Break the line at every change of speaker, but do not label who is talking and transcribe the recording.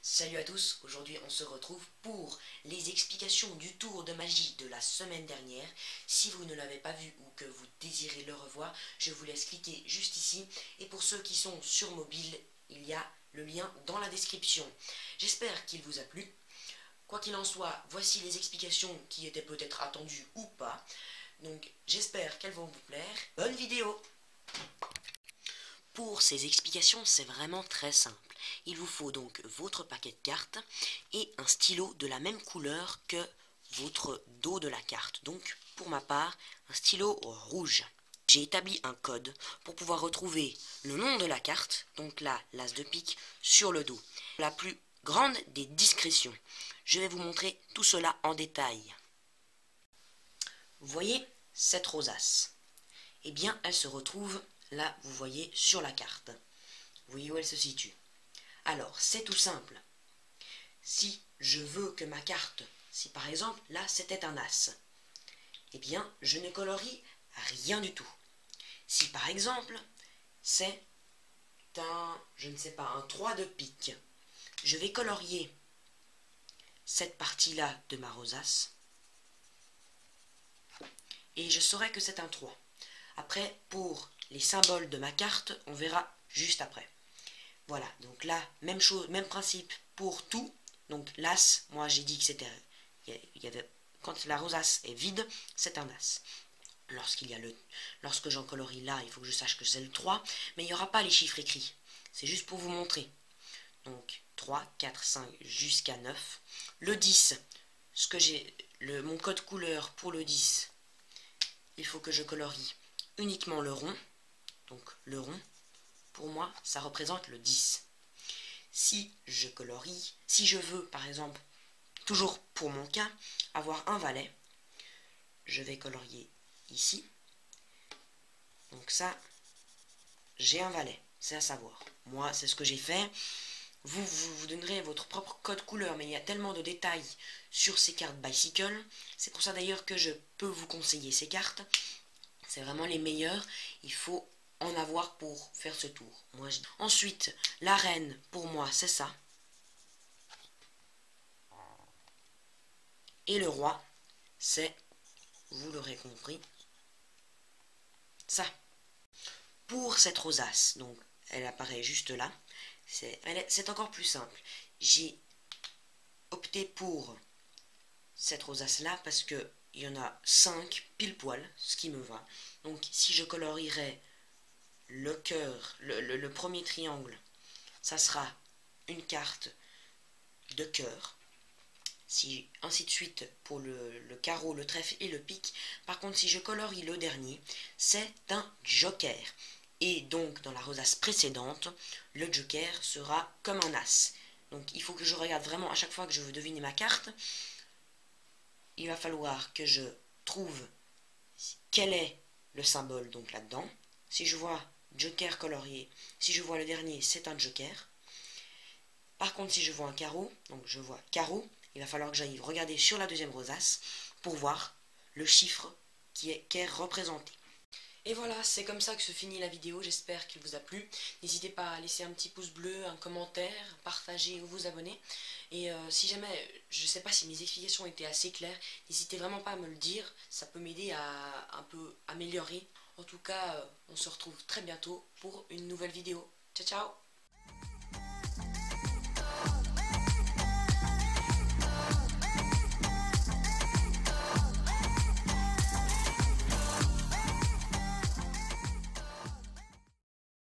Salut à tous, aujourd'hui on se retrouve pour les explications du tour de magie de la semaine dernière. Si vous ne l'avez pas vu ou que vous désirez le revoir, je vous laisse cliquer juste ici. Et pour ceux qui sont sur mobile, il y a le lien dans la description. J'espère qu'il vous a plu. Quoi qu'il en soit, voici les explications qui étaient peut-être attendues ou pas. Donc j'espère qu'elles vont vous plaire. Bonne vidéo! Pour ces explications, c'est vraiment très simple. Il vous faut donc votre paquet de cartes et un stylo de la même couleur que votre dos de la carte. Donc, pour ma part, un stylo rouge. J'ai établi un code pour pouvoir retrouver le nom de la carte, donc là, l'as de pique, sur le dos. La plus grande des discrétions. Je vais vous montrer tout cela en détail. Vous voyez cette rosace? Eh bien, elle se retrouve là, vous voyez, sur la carte. Vous voyez où elle se situe. Alors, c'est tout simple. Si je veux que ma carte, si par exemple, là, c'était un as, eh bien, je ne colorie rien du tout. Si par exemple, c'est un, je ne sais pas, un 3 de pique, je vais colorier cette partie-là de ma rosace et je saurai que c'est un 3. Après, pour les symboles de ma carte, on verra juste après. Voilà, donc là, même chose, même principe pour tout. Donc l'as, moi j'ai dit que c'était, il y avait, quand la rosace est vide, c'est un as. Lorsque j'en colorie là, il faut que je sache que c'est le 3, mais il n'y aura pas les chiffres écrits. C'est juste pour vous montrer. Donc 3, 4, 5 jusqu'à 9. Le 10, ce que j'ai, mon code couleur pour le 10, il faut que je colorie uniquement le rond. Donc le rond, pour moi, ça représente le 10. Si je colorie, si je veux, par exemple, toujours pour mon cas, avoir un valet, je vais colorier ici. Donc ça, j'ai un valet, c'est à savoir. Moi, c'est ce que j'ai fait. Vous donnerez votre propre code couleur, mais il y a tellement de détails sur ces cartes Bicycle. C'est pour ça d'ailleurs que je peux vous conseiller ces cartes. C'est vraiment les meilleures. Il faut en avoir pour faire ce tour. Ensuite, la reine, pour moi, c'est ça. Et le roi, c'est, vous l'aurez compris, ça. Pour cette rosace, donc elle apparaît juste là, c'est encore plus simple. J'ai opté pour cette rosace là parce que il y en a 5 pile poil, ce qui me va. Donc si je colorierais le cœur, le premier triangle, ça sera une carte de cœur. Si, ainsi de suite pour le carreau, le trèfle et le pique. Par contre, si je colorie le dernier, c'est un joker. Et donc, dans la rosace précédente, le joker sera comme un as. Donc, il faut que je regarde vraiment à chaque fois que je veux deviner ma carte. Il va falloir que je trouve quel est le symbole donc là-dedans. Si je vois joker colorié, si je vois le dernier, c'est un joker. Par contre, si je vois un carreau, donc je vois carreau, il va falloir que j'aille regarder sur la deuxième rosace pour voir le chiffre qui est représenté. Et voilà, c'est comme ça que se finit la vidéo, j'espère qu'il vous a plu. N'hésitez pas à laisser un petit pouce bleu, un commentaire, partager ou vous abonner. Et si jamais, je ne sais pas si mes explications étaient assez claires, n'hésitez vraiment pas à me le dire, ça peut m'aider à un peu améliorer. En tout cas, on se retrouve très bientôt pour une nouvelle vidéo. Ciao ciao!